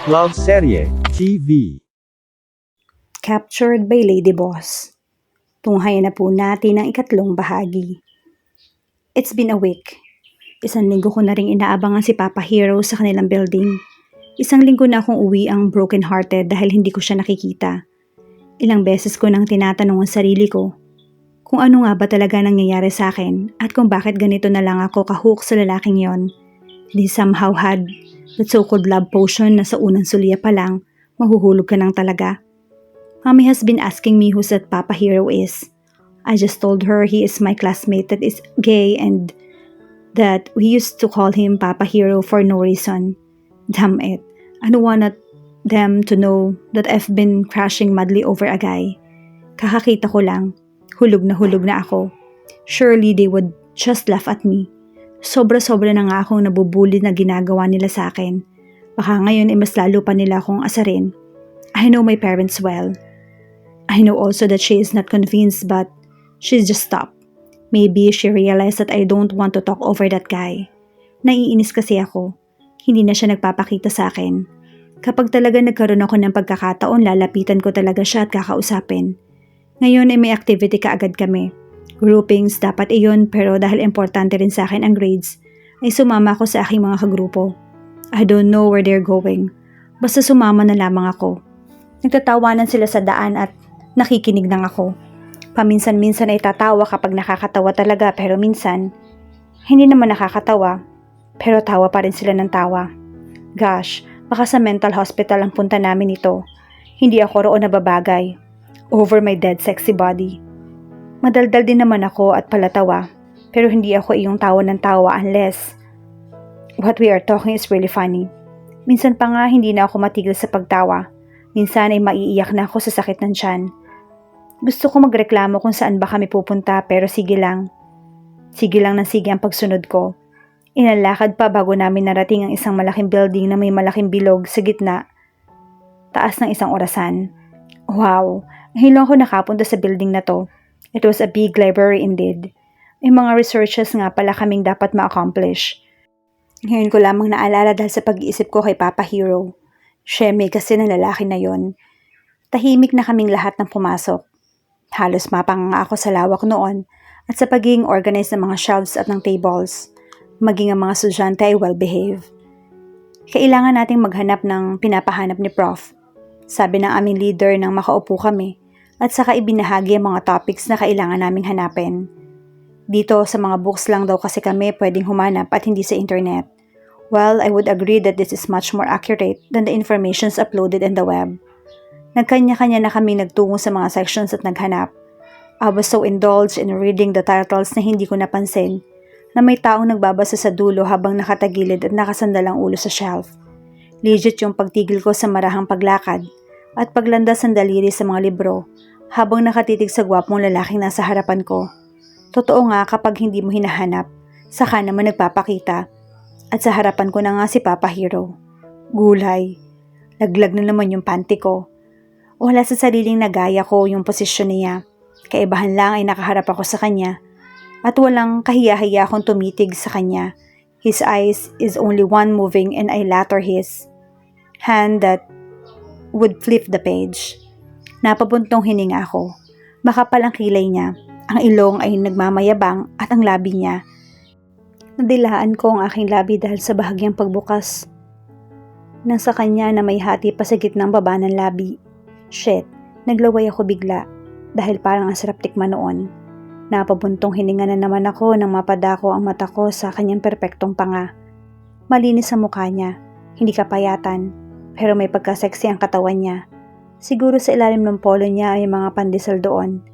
Love Serye TV. Captured by Lady Boss. Tunghayan na po natin ang ikatlong bahagi. It's been a week. Isang linggo ko na rin inaabangan si Papa Hero sa kanilang building. Isang linggo na akong uwi ang broken-hearted dahil hindi ko siya nakikita. Ilang beses ko nang tinatanong ang sarili ko kung ano nga ba talaga nangyayari sa akin at kung bakit ganito na lang ako kahook sa lalaking yon. He somehow had that so-called love potion na sa unang sulya pa lang, mahuhulog ka nang talaga. Mommy has been asking me who that Papa Hero is. I just told her he is my classmate that is gay and that we used to call him Papa Hero for no reason. Damn it. I don't want them to know that I've been crashing madly over a guy. Kakakita ko lang, hulog na ako. Surely they would just laugh at me. Sobra-sobra na nga akong nabubuli na ginagawa nila sa akin. Baka ngayon mas lalo pa nila akong asarin. I know my parents well. I know also that she is not convinced but she's just stopped. Maybe she realized that I don't want to talk over that guy. Naiinis kasi ako. Hindi na siya nagpapakita sa akin. Kapag talaga nagkaroon ako ng pagkakataon, lalapitan ko talaga siya at kakausapin. Ngayon ay may activity kaagad kami. Groupings dapat iyon pero dahil importante rin sa akin ang grades, ay sumama ako sa aking mga kagrupo. I don't know where they're going. Basta sumama na lamang ako. Nagtatawanan sila sa daan at nakikinig lang ako. Paminsan-minsan ay tatawa kapag nakakatawa talaga pero minsan, hindi naman nakakatawa pero tawa pa rin sila ng tawa. Gosh, baka sa mental hospital ang punta namin ito. Hindi ako roon nababagay. Over my dead sexy body. Madaldal din naman ako at palatawa pero hindi ako iyong tawa ng tawa unless what we are talking is really funny. Minsan pa nga hindi na ako matigil sa pagtawa. Minsan ay maiiyak na ako sa sakit ng tiyan. Gusto ko magreklamo kung saan ba kami pupunta pero sige lang. Sige lang ng sige ang pagsunod ko. Inalakad pa bago namin narating ang isang malaking building na may malaking bilog sa gitna. Taas ng isang orasan. Wow! Ngayon ako nakapunta sa building na to. It was a big library indeed. May mga researches nga pala kaming dapat ma-accomplish. Ngayon ko lamang naalala dahil sa pag-iisip ko kay Papa Hero. Sheme kasi na lalaki na yon. Tahimik na kaming lahat ng pumasok. Halos mapanganga ako sa lawak noon at sa pagiging organized ng mga shelves at ng tables. Maging ang mga estudyante ay well-behaved. Kailangan nating maghanap ng pinapahanap ni Prof. Sabi ng aming leader nang makaupo kami. At saka ibinahagi ang mga topics na kailangan naming hanapin. Dito sa mga books lang daw kasi kami pwedeng humanap at hindi sa internet. Well, I would agree that this is much more accurate than the informations uploaded in the web. Nagkanya-kanya na kami nagtungo sa mga sections at naghanap. I was so indulged in reading the titles na hindi ko napansin na may taong nagbabasa sa dulo habang nakatagilid at nakasandalang ulo sa shelf. Legit yung pagtigil ko sa marahang paglakad at paglandas ng daliri sa mga libro habang nakatitig sa gwapong lalaking nasa harapan ko. Totoo nga kapag hindi mo hinahanap, saka naman nagpapakita. At sa harapan ko na nga si Papa Hero. Gulay. Laglag na naman yung panty ko. Wala sa sariling nagaya ko yung posisyon niya. Kaibahan lang ay nakaharap ako sa kanya. At walang kahiya-hiya akong tumitig sa kanya. His eyes is only one moving and I latter his hand that would flip the page. Napabuntong hininga ako. Makapal ang kilay niya. Ang ilong ay nagmamayabang at ang labi niya. Nadilaan ko ang aking labi dahil sa bahagyang pagbukas. Nasa kanya na may hati pa sa gitnang baba ng labi. Shit, naglaway ako bigla dahil parang ang sarap tikman noon. Napabuntong hininga na naman ako nang mapadako ang mata ko sa kanyang perpektong panga. Malinis ang mukha niya, hindi kapayatan, pero may pagka-sexy ang katawan niya. Siguro sa ilalim ng polo niya ay mga pandesal doon.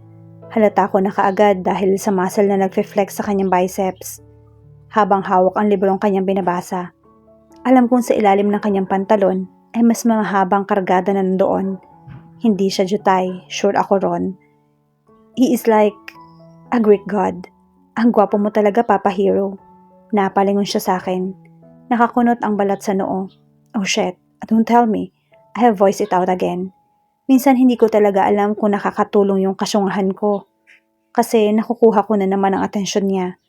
Halata ko na kaagad dahil sa muscle na nagfe-flex sa kanyang biceps. Habang hawak ang librong kanyang binabasa. Alam kong sa ilalim ng kanyang pantalon ay mas mahabang kargada na nandoon. Hindi siya jutay, sure ako ron. He is like a Greek god. Ang gwapo mo talaga, Papa Hero. Napalingon siya sa akin. Nakakunot ang balat sa noo. Oh shit, don't tell me. I have voiced it out again. Minsan hindi ko talaga alam kung nakakatulong yung kasyungahan ko. Kasi nakukuha ko na naman ang atensyon niya.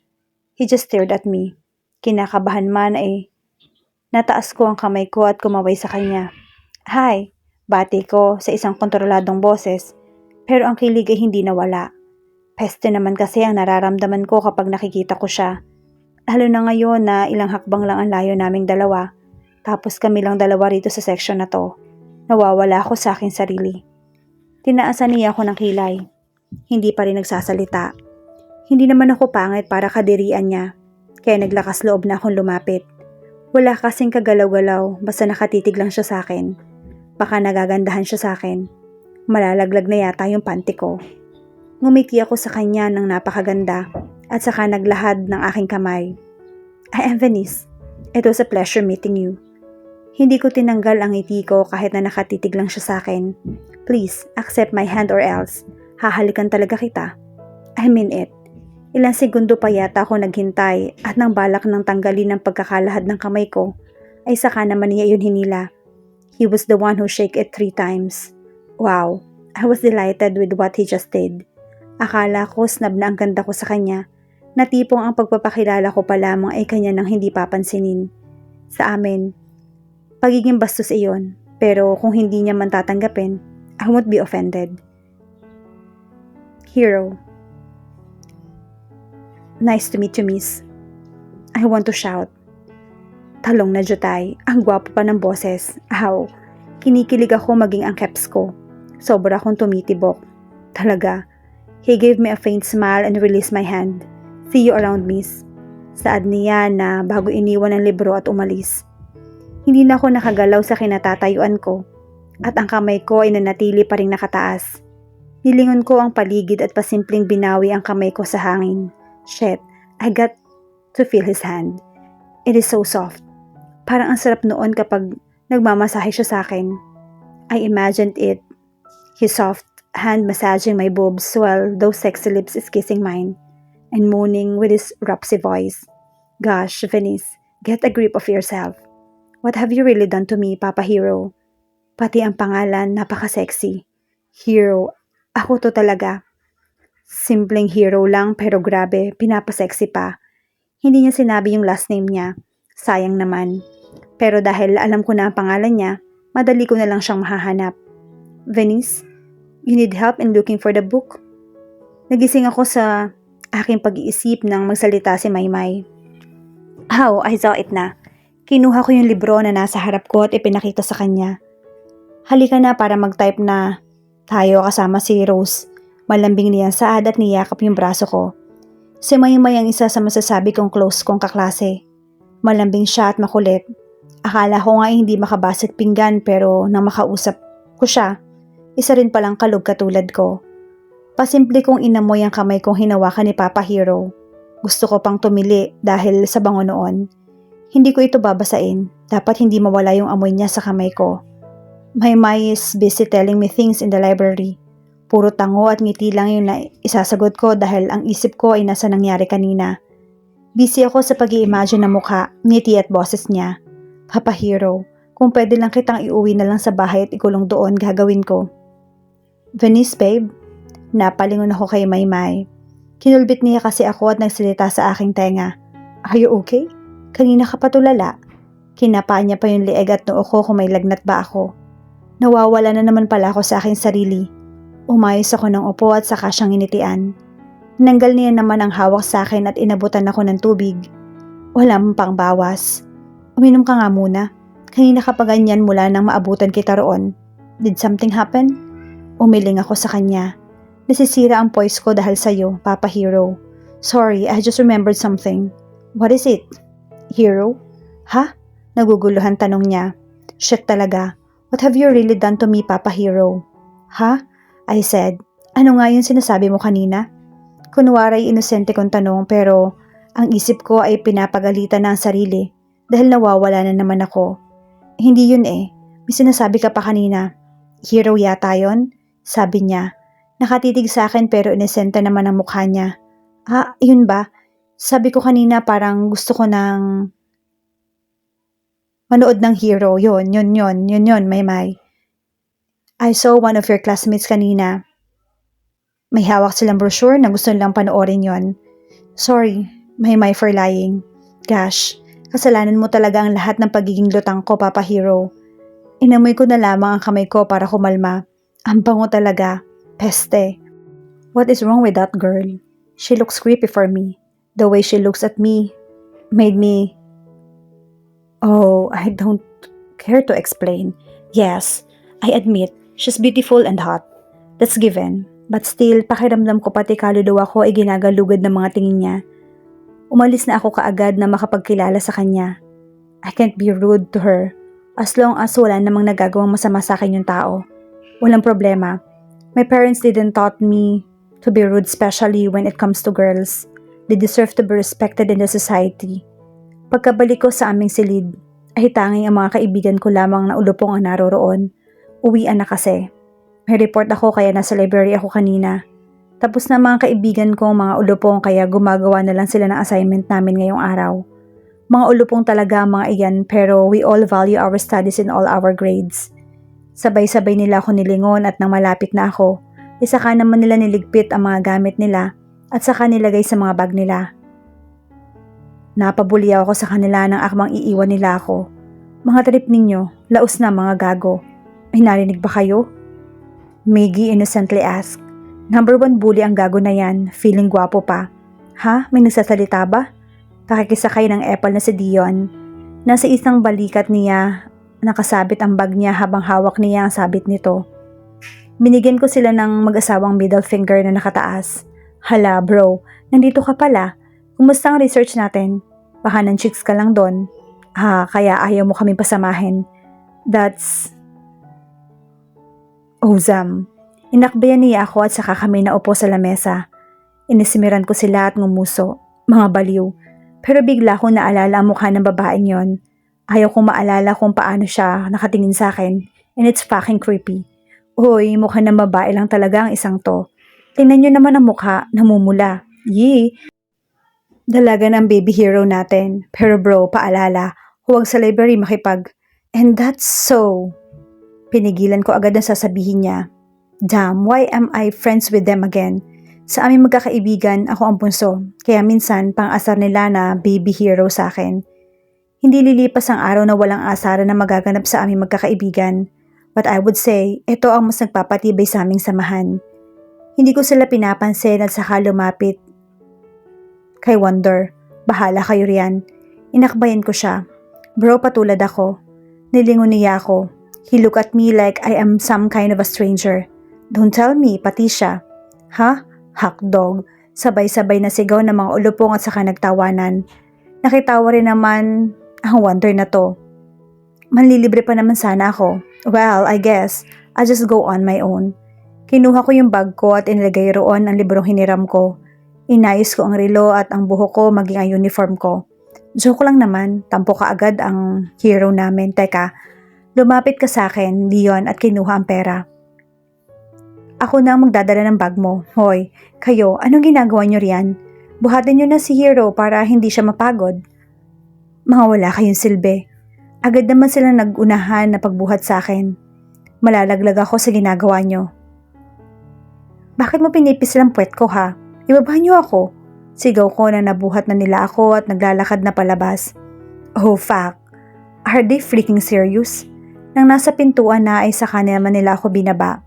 He just stared at me. Kinakabahan man ay nataas ko ang kamay ko at kumaway sa kanya. Hi, bati ko sa isang kontroladong boses, pero ang kilig ay hindi nawala. Peste naman kasi ang nararamdaman ko kapag nakikita ko siya. Lalo na ngayon na ilang hakbang lang ang layo naming dalawa, tapos kami lang dalawa rito sa section na to. Nawawala ako sa aking sarili. Tinaasan niya ako ng kilay. Hindi pa rin nagsasalita. Hindi naman ako pangit para kadirian niya, kaya naglakas loob na akong lumapit. Wala kasing kagalaw-galaw, basta nakatitig lang siya sa akin. Baka nagagandahan siya sa akin. Malalaglag na yata yung panty ko. Ngumiti ako sa kanya ng napakaganda at saka naglahad ng aking kamay. I am Venice. It was a pleasure meeting you. Hindi ko tinanggal ang ngiti ko kahit na nakatitig lang siya sa akin. Please, accept my hand or else. Hahalikan talaga kita. I mean it. Ilang segundo pa yata ako naghintay at nang balak ng tanggalin ang pagkakalahad ng kamay ko, ay saka naman niya yun hinila. He was the one who shook it 3 times. Wow, I was delighted with what he just did. Akala ko snub na ang ganda ko sa kanya, na tipong ang pagpapakilala ko pa lamang ay kanya nang hindi papansinin. Sa amin, pagiging bastos iyon, pero kung hindi niya man tatanggapin, I won't be offended. Hero. Nice to meet you, miss. I want to shout. Talong na jutay, ang gwapo pa ng boses. Aw, kinikilig ako maging ang caps ko. Sobra akong tumitibok. Talaga. He gave me a faint smile and released my hand. See you around, miss. Saad niya na bago iniwan ang libro at umalis. Hindi na ako nakagalaw sa kinatatayuan ko at ang kamay ko ay nanatili pa ring nakataas. Nilingon ko ang paligid at pasimpleng binawi ang kamay ko sa hangin. Shit, I got to feel his hand. It is so soft. Parang ang sarap noon kapag nagmamasahe siya sa akin. I imagined it. His soft hand massaging my boobs while those sexy lips is kissing mine and moaning with his rhapsody voice. Gosh, Venice, get a grip of yourself. What have you really done to me, Papa Hero? Pati ang pangalan, napaka-sexy. Hero, ako to talaga. Simpleng hero lang pero grabe, pinapasexy pa. Hindi niya sinabi yung last name niya. Sayang naman. Pero dahil alam ko na ang pangalan niya, madali ko na lang siyang mahahanap. Venice, you need help in looking for the book? Nagising ako sa aking pag-iisip nang magsalita si Maymay. Oh, I saw it na. Kinuha ko yung libro na nasa harap ko at ipinakita sa kanya. Halika na para mag-type na tayo kasama si Rose. Malambing niya saad at niyakap yung braso ko. Si Maymay ang isa sa masasabi kong close kong kaklase. Malambing siya at makulit. Akala ko nga hindi makabasag pinggan pero nang makausap ko siya, isa rin palang kalog katulad ko. Pasimple kong inamoy ang kamay kong hinawakan ni Papa Hero. Gusto ko pang tumili dahil sa bango noon. Hindi ko ito babasain. Dapat hindi mawala yung amoy niya sa kamay ko. Maymay is busy telling me things in the library. Puro tango at ngiti lang yung isasagot ko dahil ang isip ko ay nasa nangyari kanina. Busy ako sa pag-i-imagine ng mukha, ngiti at boses niya. Papa Hero, kung pwede lang kitang iuwi na lang sa bahay at ikulong doon, gagawin ko. Venice, babe? Napalingon ako kay Maymay. Kinulbit niya kasi ako at nagsalita sa aking tenga. Are you okay? Kanina ka pa tulala. Kinapa niya pa yung leeg at noo ko kung may lagnat ba ako. Nawawala na naman pala ako sa aking sarili. Umayos ako ng upo at saka siyang initian. Nanggal niya naman ang hawak sa akin at inabutan ako ng tubig. Wala mong pang bawas. Uminom ka nga muna. Kanina ka pa ganyan mula nang maabutan kita roon. Did something happen? Umiling ako sa kanya. Nasisira ang voice ko dahil sa'yo, Papa Hero. Sorry, I just remembered something. What is it? Hero? Ha? Naguguluhan tanong niya. Shit talaga. What have you really done to me, Papa Hero? Ha? I said, ano nga yung sinasabi mo kanina? Kunwaray inosente kong tanong pero ang isip ko ay pinapagalitan na ang sarili dahil nawawala na naman ako. Hindi yun eh. May sinasabi ka pa kanina. Hero yata yun? Sabi niya. Nakatitig sa akin pero inosente naman ang mukha niya. Ah, yun ba? Sabi ko kanina parang gusto ko ng manood ng Hero. Yun, Maymay. I saw one of your classmates kanina. May hawak silang brochure na gusto nilang panoorin yon. Sorry, Maymay for lying. Gosh, kasalanan mo talaga ang lahat ng pagiging lutang ko, Papa Hero. Inamoy ko na lamang ang kamay ko para kumalma. Ang bango talaga. Peste. What is wrong with that girl? She looks creepy for me. The way she looks at me made me... Oh, I don't care to explain. Yes, I admit, she's beautiful and hot. That's given. But still, pakiramdam ko pati kaluluwa ko ay ginagalugad ng mga tingin niya. Umalis na ako kaagad na makapagkilala sa kanya. I can't be rude to her. As long as wala namang nagagawang masama sa akin yung tao. Walang problema. My parents didn't taught me to be rude, especially when it comes to girls. They deserve to be respected in the society. Pagkabalik ko sa aming silid, ay tanging ang mga kaibigan ko lamang na ulupong ang naroroon. Uwian na kasi. May report ako kaya nasa library ako kanina. Tapos na mga kaibigan ko mga ulupong kaya gumagawa na lang sila ng assignment namin ngayong araw. Mga ulupong talaga ang mga iyan pero we all value our studies in all our grades. Sabay-sabay nila ako nilingon at nang malapit na ako, saka naman nila niligpit ang mga gamit nila at saka nilagay sa mga bag nila. Napabuliyaw ako sa kanila nang akmang iiwan nila ako. Mga trip ninyo, laos na mga gago. May narinig ba kayo? Maggie innocently asked. Number 1 bully ang gago na yan, feeling gwapo pa. Ha? May nagsasalita ba? Pakikisakay ng apple na si Dion. Nasa isang balikat niya, nakasabit ang bag niya habang hawak niya ang sabit nito. Binigyan ko sila ng mag-asawang middle finger na nakataas. Hala bro, nandito ka pala. Kumusta ang research natin? Baka ng chicks ka lang doon. Kaya ayaw mo kami pasamahin. That's... Ozam. Inakbayan niya ako at saka kami naupo sa lamesa. Inisimiran ko sila at ngumuso. Mga baliw. Pero bigla ko naalala ang mukha ng babaeng yon. Ayaw kong maalala kung paano siya nakatingin sa akin. And it's fucking creepy. Uy, mukha ng babae lang talaga ang isang to. Tingnan nyo naman ang mukha, namumula. Yee! Dalaga ng baby hero natin. Pero bro, paalala, huwag sa library makipag. And that's so... Pinigilan ko agad ang sasabihin niya. Damn, why am I friends with them again? Sa aming magkakaibigan, ako ang punso. Kaya minsan, pang-asar nila na baby hero sa akin. Hindi lilipas ang araw na walang asaran na magaganap sa aming magkakaibigan. But I would say, ito ang mas nagpapatibay sa aming samahan. Hindi ko sila pinapansin at saka lumapit kay Wonder. Bahala kayo riyan. Inakbayan ko siya. Bro, patulad ako. Nilingon niya ako. He looked at me like I am some kind of a stranger. Don't tell me, pati siya. Ha? Hakdog. Sabay-sabay na sigaw ng mga ulupong at saka nagtawanan. Nakitawa rin naman ang Wonder na to. Manlilibre pa naman sana ako. Well, I guess, I'll just go on my own. Kinuha ko yung bag ko at inilagay roon ang librong hiniram ko. Inayos ko ang relo at ang buhok ko maging ang uniform ko. Joke lang naman, tampo ka agad ang hero namin. Teka, lumapit ka sa akin, Leon, at kinuha ang pera. Ako na ang magdadala ng bag mo. Hoy, kayo, anong ginagawa nyo riyan? Buhatin nyo na si Hero para hindi siya mapagod. Mga wala kayong silbi. Agad naman silang nag-unahan na pagbuhat sa akin. Malalaglag ako sa ginagawa nyo. Bakit mo pinipis lang puwet ko ha? Ibaba nyo ako. Sigaw ko na nabuhat na nila ako at naglalakad na palabas. Oh fuck. Are they freaking serious? Nang nasa pintuan na ay saka naman nila ako binaba.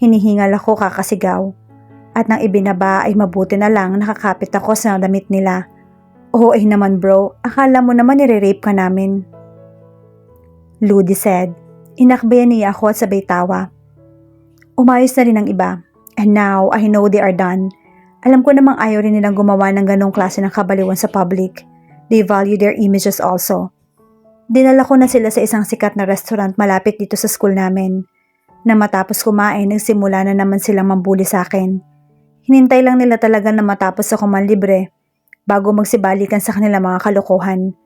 Hinihingal ako kakasigaw. At nang ibinaba ay mabuti na lang nakakapit ako sa damit nila. Oo naman bro, akala mo naman nire-rape ka namin. Ludi said. Inakbayan niya ako at sabay tawa. Umayos na rin ang iba. And now, I know they are done. Alam ko namang ayaw rin nilang gumawa ng ganong klase ng kabaliwan sa public. They value their images also. Dinala ko na sila sa isang sikat na restaurant malapit dito sa school namin. Na matapos kumain, nagsimula na naman silang mambuli sa akin. Hinintay lang nila talaga na matapos ako manlibre bago magsibalikan sa kanila mga kalokohan.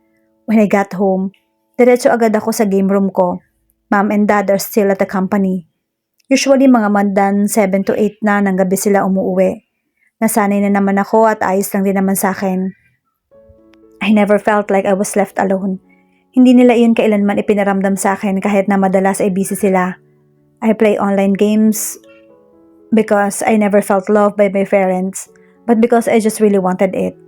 When I got home, diretso agad ako sa game room ko. Mom and Dad are still at the company. Usually mga mandan 7 to 8 na ng gabi sila umuuwi. Nasanay na naman ako at ayos lang din naman sa akin. I never felt like I was left alone. Hindi nila iyon kailanman ipinaramdam sa akin kahit na madalas ay busy sila. I play online games because I never felt loved by my parents, but because I just really wanted it.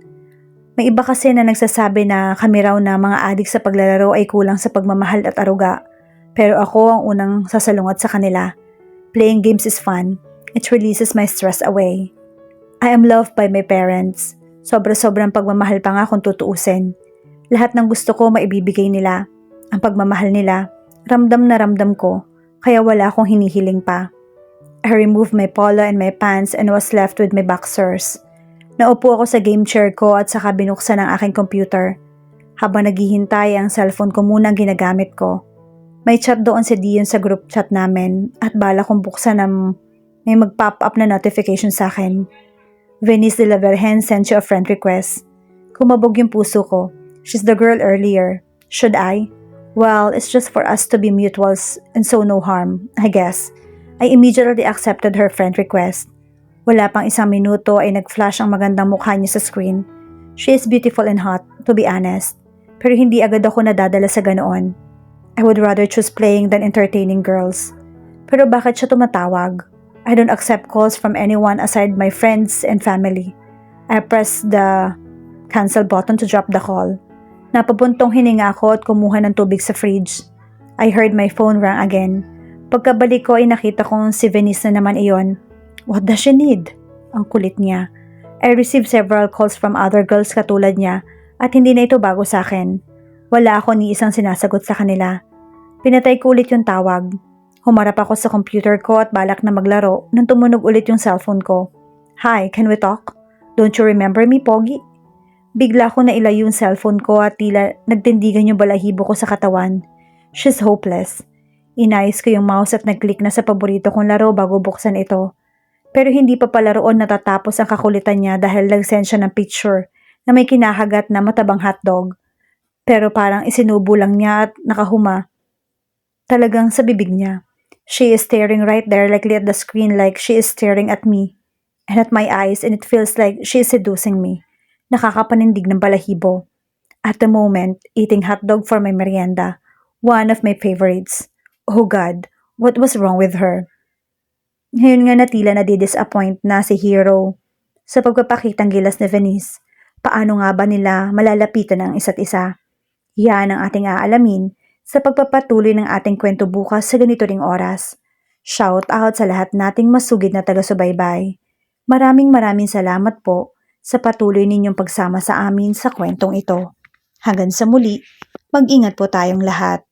May iba kasi na nagsasabi na kami raw na mga adik sa paglalaro ay kulang sa pagmamahal at aruga. Pero ako ang unang sasalungat sa kanila. Playing games is fun. It releases my stress away. I am loved by my parents. Sobra-sobrang pagmamahal pa nga kung tutuusin. Lahat ng gusto ko maibibigay nila. Ang pagmamahal nila, ramdam na ramdam ko, kaya wala akong hinihiling pa. I removed my polo and my pants and was left with my boxers. Naupo ako sa game chair ko at saka binuksan ang aking computer. Habang naghihintay, ang cellphone ko muna ang ginagamit ko. May chat doon si Dion sa group chat namin at bala kong buksan na may mag-pop up na notification sa akin. Venice de la Virgen sent you a friend request. Kumabog yung puso ko. She's the girl earlier. Should I? Well, it's just for us to be mutuals and so no harm, I guess. I immediately accepted her friend request. Wala pang isang minuto ay nag-flash ang magandang mukha niya sa screen. She is beautiful and hot, to be honest. Pero hindi agad ako nadadala sa ganoon. I would rather choose playing than entertaining girls. Pero bakit siya tumatawag? I don't accept calls from anyone aside my friends and family. I pressed the cancel button to drop the call. Napabuntong hininga ako at kumuha ng tubig sa fridge. I heard my phone ring again. Pagkabalik ko ay nakita kong si Venice na naman iyon. What does she need? Ang kulit niya. I received several calls from other girls katulad niya at hindi na ito bago sa akin. Wala ako ni isang sinasagot sa kanila. Pinatay ko ulit yung tawag. Humarap ako sa computer ko at balak na maglaro nang tumunog ulit yung cellphone ko. Hi, can we talk? Don't you remember me, Pogi? Bigla ko na ilayo yung cellphone ko at tila nagtindigan yung balahibo ko sa katawan. She's hopeless. Inayos ko yung mouse at nag-click na sa paborito kong laro bago buksan ito. Pero hindi pa pala roon natatapos ang kakulitan niya dahil nag-send siya ng picture na may kinahagat na matabang hotdog. Pero parang isinubo lang niya at nakahuma. Talagang sa bibig niya. She is staring right directly at the screen like she is staring at me. And at my eyes and it feels like she is seducing me. Nakakapanindig ng balahibo. At the moment, eating hotdog for my merienda. One of my favorites. Oh God, what was wrong with her? Ngayon nga na tila nadi-disappoint na si Hero sa pagpapakitang gilas ni Venice. Paano nga ba nila malalapitan ang isa't isa? Yan ang ating aalamin sa pagpapatuloy ng ating kwento bukas sa ganito ring oras. Shout out sa lahat nating masugid na taga-subaybay. Maraming salamat po sa patuloy ninyong pagsama sa amin sa kwentong ito. Hanggang sa muli, mag-ingat po tayong lahat.